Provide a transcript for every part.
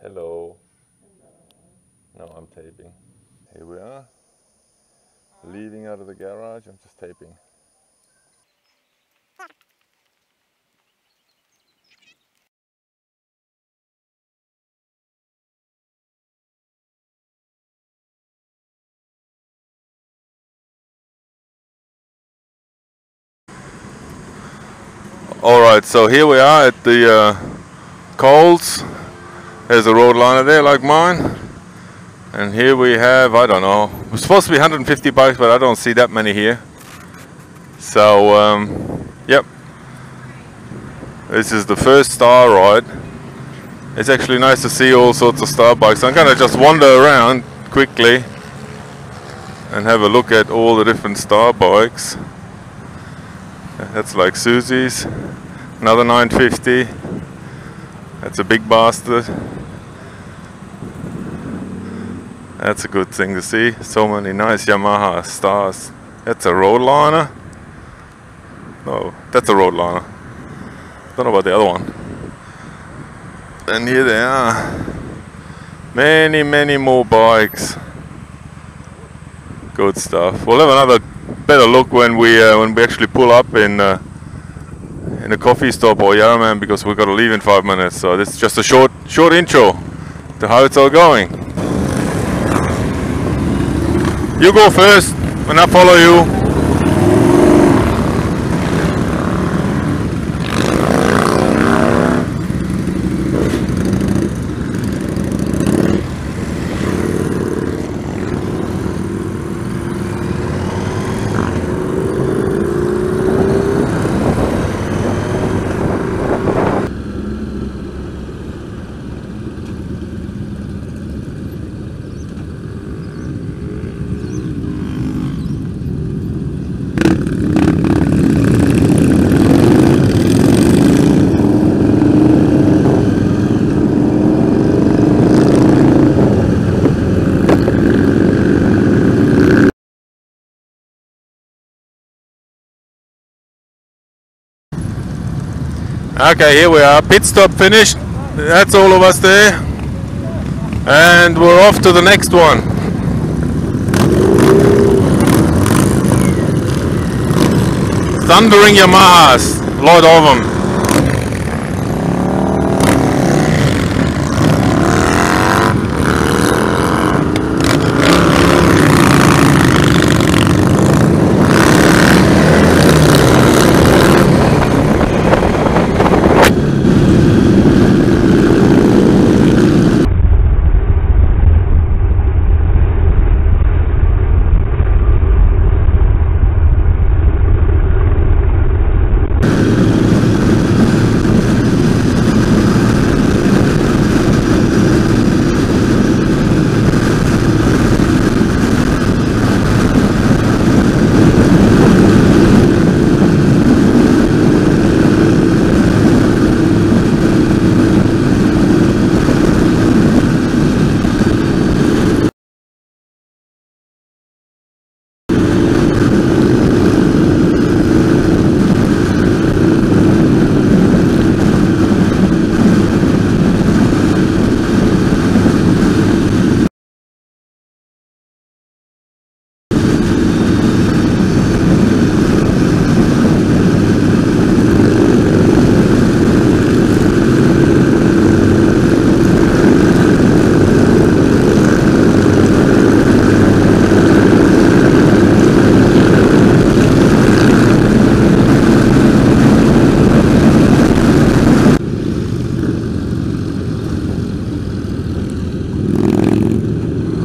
Hello. No, I'm taping. Here we are. Leaving out of the garage. I'm just taping. Alright, so here we are at the Coles. There's a road liner there like mine. And here we have, I don't know, it's supposed to be 150 bikes, but I don't see that many here. So, yep. This is the first Star ride. It's actually nice to see all sorts of Star bikes. I'm going to just wander around quickly and have a look at all the different Star bikes. That's like Susie's. Another 950. That's a big bastard. That's a good thing to see. So many nice Yamaha Stars. That's a road liner. No, that's a road liner. Don't know about the other one. And here they are. Many, many more bikes. Good stuff. We'll have another better look when we actually pull up in a coffee stop or Yarraman, because we've got to leave in 5 minutes. So this is just a short intro to how it's all going. You go first, and I'll follow you. Okay, here we are, pit stop finished. That's all of us there. And we're off to the next one. Thundering Yamahas, a lot of them.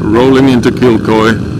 Rolling into Kilcoy.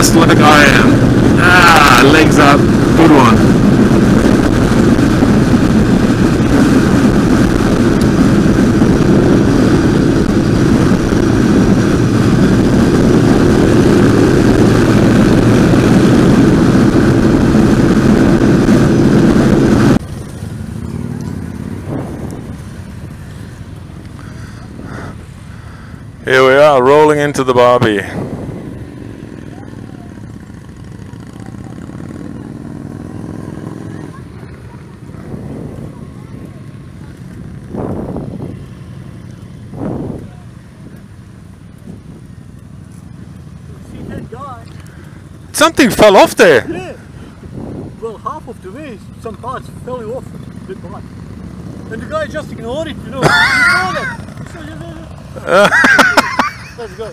just like I am. Ah, legs up. Good one. Here we are, rolling into the Barbie. See that guy? Something fell off there. Yeah. Well, half of the way, some parts fell off the bike. And the guy just ignored it, you know. He saw that. Let's go.